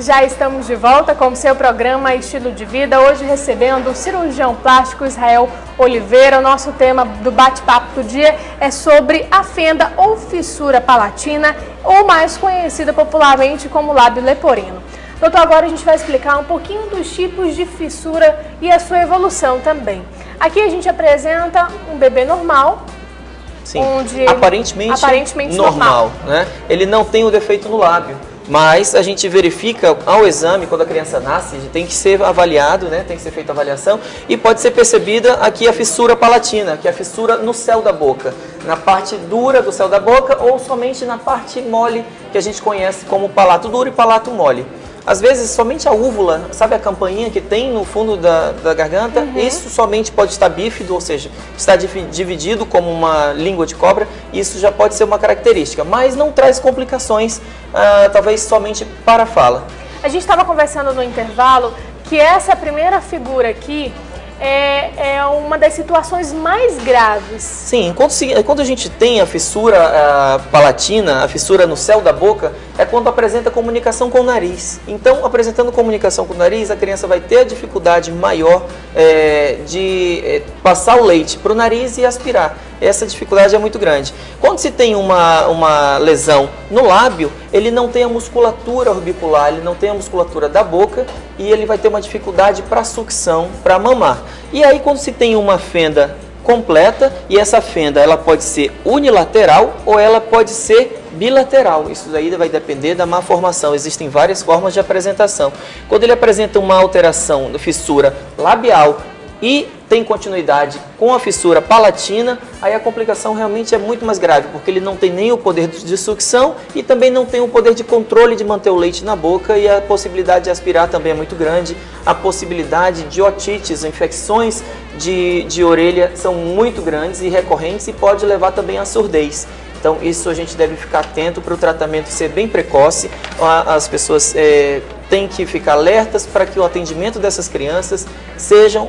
Já estamos de volta com o seu programa Estilo de Vida, hoje recebendo o cirurgião plástico Israel Oliveira. O nosso tema do bate-papo do dia é sobre a fenda ou fissura palatina, ou mais conhecida popularmente como lábio leporino. Doutor, agora a gente vai explicar um pouquinho dos tipos de fissura e a sua evolução também. Aqui a gente apresenta um bebê normal. Sim, aparentemente normal, né? Ele não tem o defeito no lábio, mas a gente verifica ao exame, quando a criança nasce, tem que ser avaliado, né? Tem que ser feita a avaliação e pode ser percebida aqui a fissura palatina, que é a fissura no céu da boca, na parte dura do céu da boca ou somente na parte mole, que a gente conhece como palato duro e palato mole. Às vezes, somente a úvula, sabe a campainha que tem no fundo da garganta? Isso somente pode estar bífido, ou seja, está dividido como uma língua de cobra. Isso já pode ser uma característica, mas não traz complicações, talvez somente para a fala. A gente estava conversando no intervalo que essa primeira figura aqui é uma das situações mais graves. Sim, quando a gente tem a fissura palatina, a fissura no céu da boca, é quando apresenta comunicação com o nariz. Então, apresentando comunicação com o nariz, a criança vai ter a dificuldade maior de passar o leite para o nariz e aspirar. Essa dificuldade é muito grande. Quando se tem uma lesão no lábio, ele não tem a musculatura orbicular, ele não tem a musculatura da boca e ele vai ter uma dificuldade para sucção, para mamar. E aí, quando se tem uma fenda completa, e essa fenda ela pode ser unilateral ou ela pode ser bilateral. Isso daí vai depender da malformação. Existem várias formas de apresentação. Quando ele apresenta uma alteração de fissura labial e tem continuidade com a fissura palatina, aí a complicação realmente é muito mais grave, porque ele não tem nem o poder de sucção e também não tem o poder de controle de manter o leite na boca, e a possibilidade de aspirar também é muito grande. A possibilidade de otites, infecções de orelha são muito grandes e recorrentes e pode levar também à surdez. Então isso a gente deve ficar atento para o tratamento ser bem precoce. As pessoas têm que ficar alertas para que o atendimento dessas crianças sejam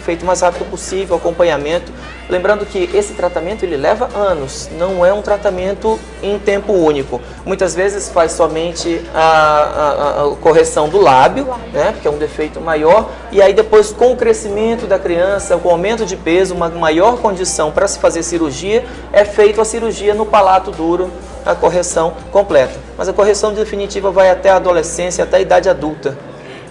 feito o mais rápido possível, acompanhamento. Lembrando que esse tratamento ele leva anos, não é um tratamento em tempo único. Muitas vezes faz somente a correção do lábio, né, porque é um defeito maior, e aí depois com o crescimento da criança, com o aumento de peso, uma maior condição para se fazer cirurgia, é feita a cirurgia no palato duro, a correção completa. Mas a correção definitiva vai até a adolescência, até a idade adulta.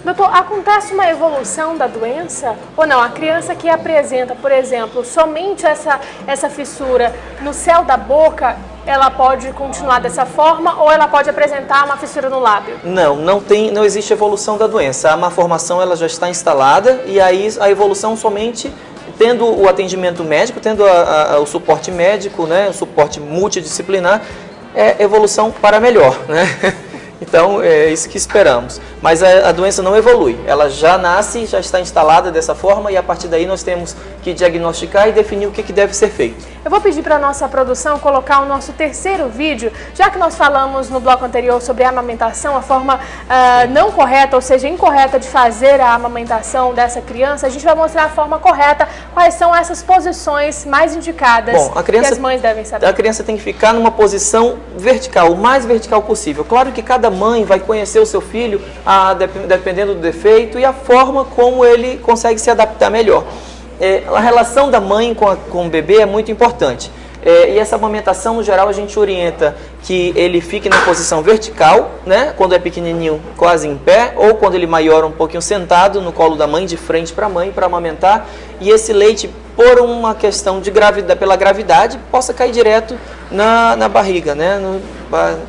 Doutor, acontece uma evolução da doença ou não? A criança que apresenta, por exemplo, somente essa fissura no céu da boca, ela pode continuar dessa forma ou ela pode apresentar uma fissura no lábio? Não existe evolução da doença. A malformação ela já está instalada e aí a evolução somente tendo o atendimento médico, tendo o suporte médico, né, o suporte multidisciplinar, é evolução para melhor, né? Então, é isso que esperamos. Mas a doença não evolui. Ela já nasce, já está instalada dessa forma e a partir daí nós temos que diagnosticar e definir o que deve ser feito. Eu vou pedir para a nossa produção colocar o nosso terceiro vídeo, já que nós falamos no bloco anterior sobre a amamentação, a forma não correta, ou seja, incorreta de fazer a amamentação dessa criança. A gente vai mostrar a forma correta, quais são essas posições mais indicadas que as mães devem saber. A criança tem que ficar numa posição vertical, o mais vertical possível. Claro que cada mãe vai conhecer o seu filho, dependendo do defeito e a forma como ele consegue se adaptar melhor. A relação da mãe com o bebê é muito importante. E essa amamentação, no geral, a gente orienta que ele fique na posição vertical, né? Quando é pequenininho, quase em pé, ou quando ele maior, um pouquinho sentado no colo da mãe, de frente para a mãe, para amamentar. E esse leite, por uma questão de pela gravidade, possa cair direto na barriga, né?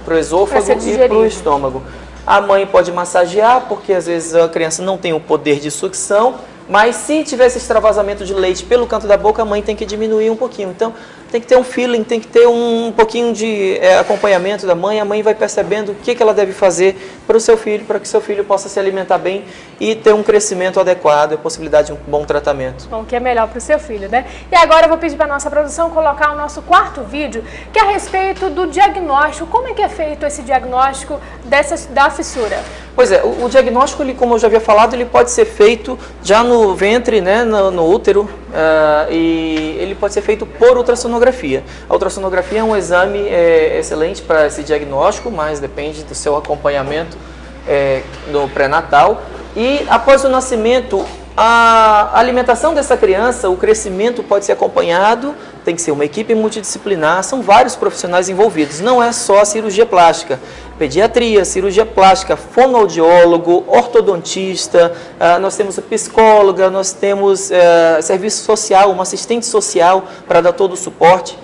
Para o esôfago e para o estômago. A mãe pode massagear, porque às vezes a criança não tem o poder de sucção, mas se tiver esse extravasamento de leite pelo canto da boca, a mãe tem que diminuir um pouquinho. Então, tem que ter um feeling, tem que ter um pouquinho de acompanhamento da mãe. A mãe vai percebendo o que ela deve fazer para o seu filho, para que seu filho possa se alimentar bem e ter um crescimento adequado e a possibilidade de um bom tratamento. Bom, que é melhor para o seu filho, né? E agora eu vou pedir para a nossa produção colocar o nosso quarto vídeo, que é a respeito do diagnóstico. Como é que é feito esse diagnóstico da fissura? Pois é, o diagnóstico, ele, como eu já havia falado, ele pode ser feito já no ventre, né, no útero, e ele pode ser feito por ultrassonografia. A ultrassonografia é um exame excelente para esse diagnóstico, mas depende do seu acompanhamento no pré-natal. E após o nascimento, a alimentação dessa criança, o crescimento pode ser acompanhado, tem que ser uma equipe multidisciplinar, são vários profissionais envolvidos, não é só a cirurgia plástica, pediatria, cirurgia plástica, fonoaudiólogo, ortodontista, nós temos a psicóloga, nós temos serviço social, uma assistente social para dar todo o suporte.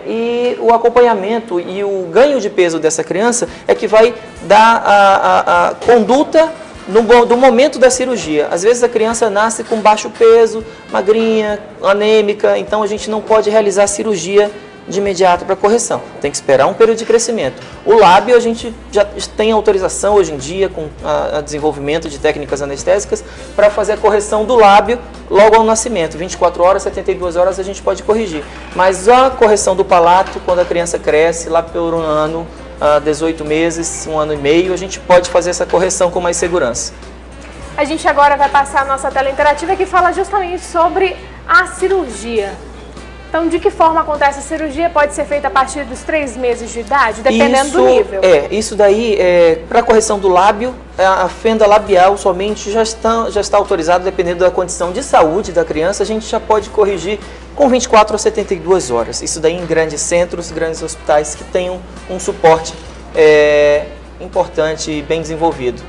E o acompanhamento e o ganho de peso dessa criança é que vai dar a conduta do momento da cirurgia. Às vezes a criança nasce com baixo peso, magrinha, anêmica, então a gente não pode realizar a cirurgia de imediato para correção. Tem que esperar um período de crescimento. O lábio a gente já tem autorização hoje em dia com o desenvolvimento de técnicas anestésicas para fazer a correção do lábio logo ao nascimento. 24 horas, 72 horas a gente pode corrigir. Mas a correção do palato, quando a criança cresce, lá por um ano, 18 meses, 1 ano e meio, a gente pode fazer essa correção com mais segurança. A gente agora vai passar a nossa tela interativa que fala justamente sobre a cirurgia. Então, de que forma acontece a cirurgia? Pode ser feita a partir dos 3 meses de idade, dependendo do nível? Isso daí, para correção do lábio, a fenda labial somente já está autorizada, dependendo da condição de saúde da criança, a gente já pode corrigir com 24 a 72 horas. Isso daí em grandes centros, grandes hospitais que tenham um suporte importante e bem desenvolvido.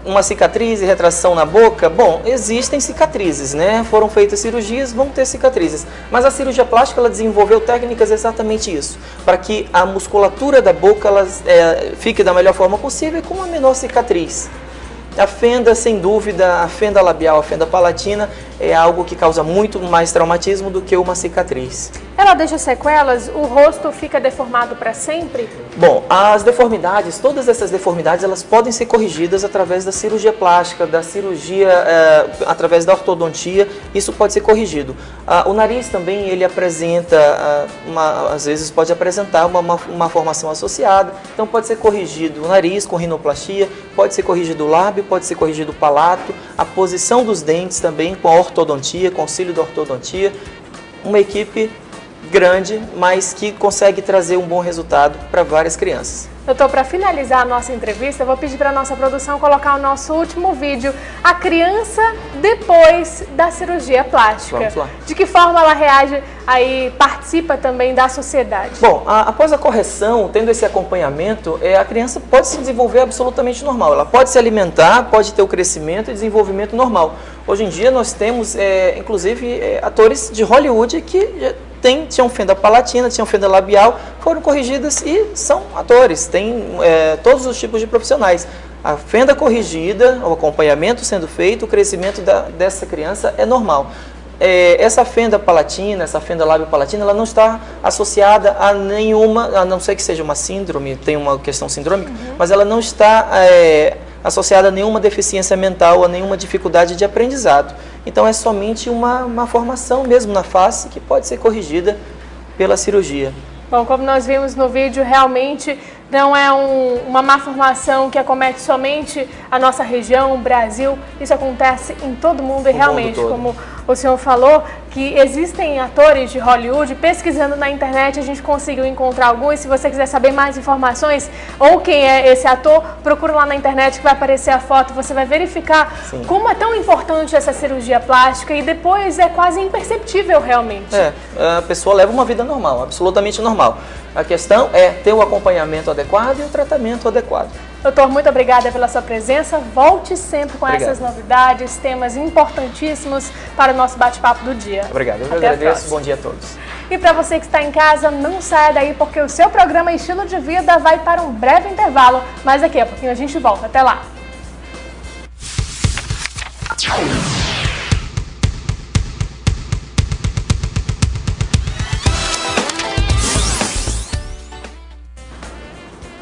Uma cicatriz e retração na boca, bom, existem cicatrizes, né? Foram feitas cirurgias, vão ter cicatrizes. Mas a cirurgia plástica, ela desenvolveu técnicas exatamente isso, para que a musculatura da boca fique da melhor forma possível e com uma menor cicatriz. A fenda, sem dúvida, a fenda labial, a fenda palatina, é algo que causa muito mais traumatismo do que uma cicatriz. Ela deixa sequelas? O rosto fica deformado para sempre? Bom, as deformidades, todas essas deformidades, elas podem ser corrigidas através da cirurgia plástica, da cirurgia, através da ortodontia, isso pode ser corrigido. O nariz também, ele apresenta, às vezes pode apresentar uma formação associada, então pode ser corrigido o nariz com rinoplastia, pode ser corrigido o lábio, pode ser corrigido o palato, a posição dos dentes também com a ortodontia, com o auxílio da ortodontia, uma equipe grande, mas que consegue trazer um bom resultado para várias crianças. Doutor, para finalizar a nossa entrevista, eu vou pedir para a nossa produção colocar o nosso último vídeo, a criança depois da cirurgia plástica. Vamos lá. De que forma ela reage aí, participa também da sociedade? Bom, após a correção, tendo esse acompanhamento, a criança pode se desenvolver absolutamente normal. Ela pode se alimentar, pode ter o crescimento e desenvolvimento normal. Hoje em dia nós temos, inclusive, atores de Hollywood que tinham fenda palatina, tinham fenda labial, foram corrigidas e são atores, tem todos os tipos de profissionais. A fenda corrigida, o acompanhamento sendo feito, o crescimento dessa criança é normal. Essa fenda palatina, essa fenda lábio-palatina, ela não está associada a nenhuma, a não ser que seja uma síndrome, tem uma questão sindrômica, mas ela não está associada a nenhuma deficiência mental, a nenhuma dificuldade de aprendizado. Então é somente uma formação mesmo na face que pode ser corrigida pela cirurgia. Bom, como nós vimos no vídeo, realmente não é uma má formação que acomete somente a nossa região, o Brasil. Isso acontece em todo mundo e realmente, como o senhor falou, que existem atores de Hollywood. Pesquisando na internet, a gente conseguiu encontrar alguns. Se você quiser saber mais informações ou quem é esse ator, procura lá na internet que vai aparecer a foto. Você vai verificar como é tão importante essa cirurgia plástica e depois é quase imperceptível realmente. A pessoa leva uma vida normal, absolutamente normal. A questão é ter o acompanhamento adequado e o tratamento adequado. Doutor, muito obrigada pela sua presença. Volte sempre com essas novidades, temas importantíssimos para o nosso bate-papo do dia. Obrigado, eu agradeço. Bom dia a todos. E para você que está em casa, não saia daí porque o seu programa Estilo de Vida vai para um breve intervalo, mas daqui a pouquinho a gente volta. Até lá!